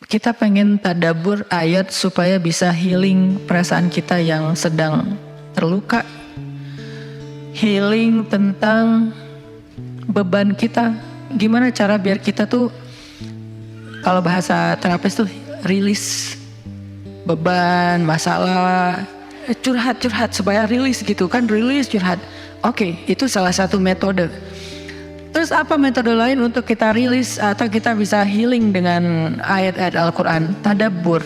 Kita pengen tadabbur ayat supaya bisa healing perasaan kita yang sedang terluka. Healing tentang beban kita. Gimana cara biar kita tuh, kalau bahasa terapis tuh rilis beban, masalah, curhat supaya rilis gitu kan, rilis curhat. Oke, itu salah satu metode. Terus apa metode lain untuk kita rilis atau kita bisa healing dengan ayat-ayat Al-Quran? Tadabbur.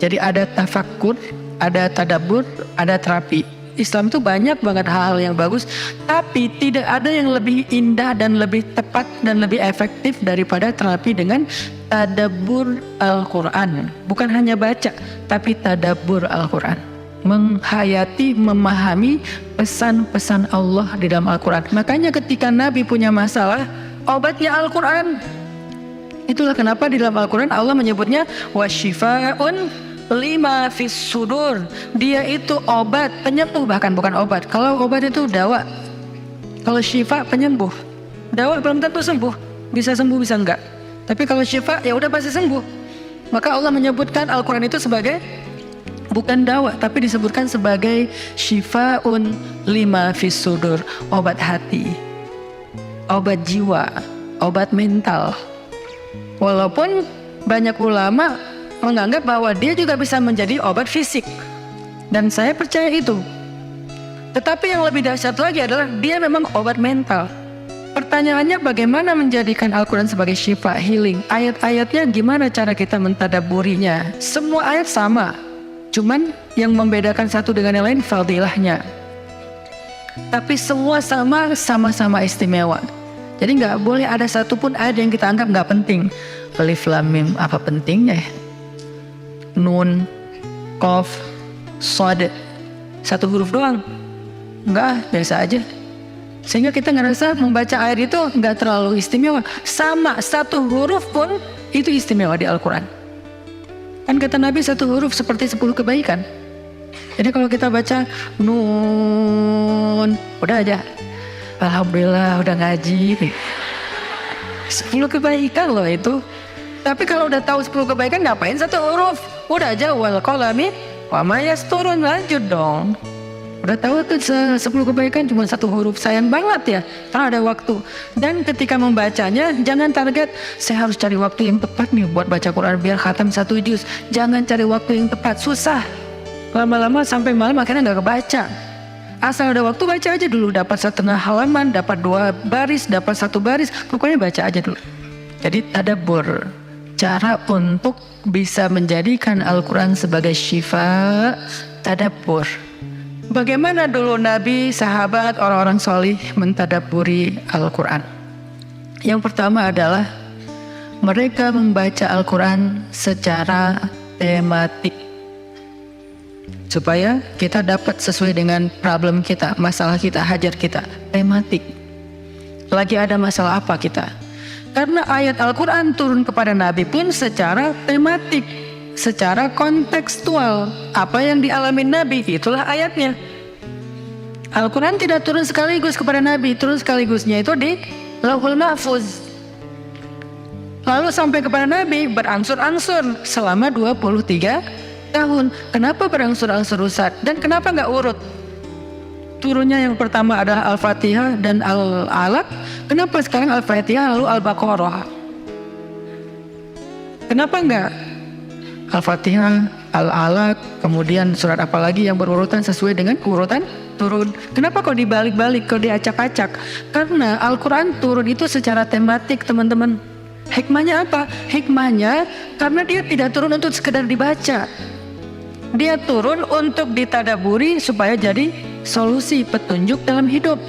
Jadi ada tafakkur, ada tadabbur, ada terapi. Islam itu banyak banget hal-hal yang bagus, tapi tidak ada yang lebih indah dan lebih tepat dan lebih efektif daripada terapi dengan tadabbur Al-Quran. Bukan hanya baca, tapi tadabbur Al-Quran. Menghayati, memahami pesan-pesan Allah di dalam Al-Quran. Makanya ketika Nabi punya masalah, obatnya Al-Quran. Itulah kenapa di dalam Al-Quran Allah menyebutnya wasyifa'un lima fis sudur. Dia itu obat, penyembuh, bahkan bukan obat. Kalau obat itu dawa, kalau syifa penyembuh. Dawa belum tentu sembuh, bisa sembuh bisa enggak. Tapi kalau syifa ya udah pasti sembuh. Maka Allah menyebutkan Al-Quran itu sebagai bukan dawa, tapi disebutkan sebagai syifaun lima fis sudur, obat hati, obat jiwa, obat mental. Walaupun banyak ulama menganggap bahwa dia juga bisa menjadi obat fisik, dan saya percaya itu. Tetapi yang lebih dahsyat lagi adalah dia memang obat mental. Pertanyaannya, bagaimana menjadikan Al-Quran sebagai syifa, healing? Ayat-ayatnya gimana cara kita mentadabburinya? Semua ayat sama, cuman yang membedakan satu dengan yang lain fadilahnya. Tapi semua sama-sama istimewa. Jadi nggak boleh ada satupun ayat yang kita anggap nggak penting. Alif Lam Mim, apa pentingnya ya? Nun, Qaf, Shad, satu huruf doang. Nggak, biasa aja. Sehingga kita ngerasa membaca ayat itu nggak terlalu istimewa. Sama, satu huruf pun itu istimewa di Al-Quran. Kan kata Nabi satu huruf seperti 10 kebaikan. Jadi kalau kita baca nun, udah aja, alhamdulillah udah ngaji. 10 kebaikan loh itu. Tapi kalau udah tahu 10 kebaikan, ngapain satu huruf? Udah aja wal qalami wa ma yasturun, lanjut dong. Udah tahu tuh 10 kebaikan cuma satu huruf, sayang banget ya karena ada waktu. Dan ketika membacanya jangan target saya harus cari waktu yang tepat nih buat baca Quran biar khatam 1 juz. Jangan cari waktu yang tepat, susah. Lama-lama sampai malam akhirnya nggak kebaca. Asal ada waktu baca aja dulu, dapat setengah halaman, dapat 2 baris, dapat 1 baris, pokoknya baca aja dulu. Jadi tadabbur, cara untuk bisa menjadikan Al-Quran sebagai syifa, tadabbur. Bagaimana dulu Nabi, sahabat, orang-orang solih mentadabburi Al-Quran? Yang pertama adalah mereka membaca Al-Quran secara tematik, supaya kita dapat sesuai dengan problem kita, masalah kita, hajat kita. Tematik. Lagi ada masalah apa kita? Karena ayat Al-Quran turun kepada Nabi pun secara tematik, secara kontekstual. Apa yang dialami Nabi, itulah ayatnya. Al-Quran tidak turun sekaligus kepada Nabi, turun sekaligusnya itu di Lauhul Mahfuz. Lalu sampai kepada Nabi berangsur-angsur selama 23 tahun. Kenapa berangsur-angsur Ustaz? Dan kenapa nggak urut? Turunnya yang pertama adalah Al-Fatihah dan Al-Alaq. Kenapa sekarang Al-Fatihah lalu Al-Baqarah? Kenapa enggak Al-Fatihah, Al-Alaq, kemudian surat apa lagi yang berurutan sesuai dengan urutan turun? Kenapa kok dibalik-balik, kok diacak-acak? Karena Al-Quran turun itu secara tematik, teman-teman. Hikmahnya apa? Hikmahnya karena dia tidak turun untuk sekedar dibaca. Dia turun untuk ditadaburi supaya jadi solusi, petunjuk dalam hidup.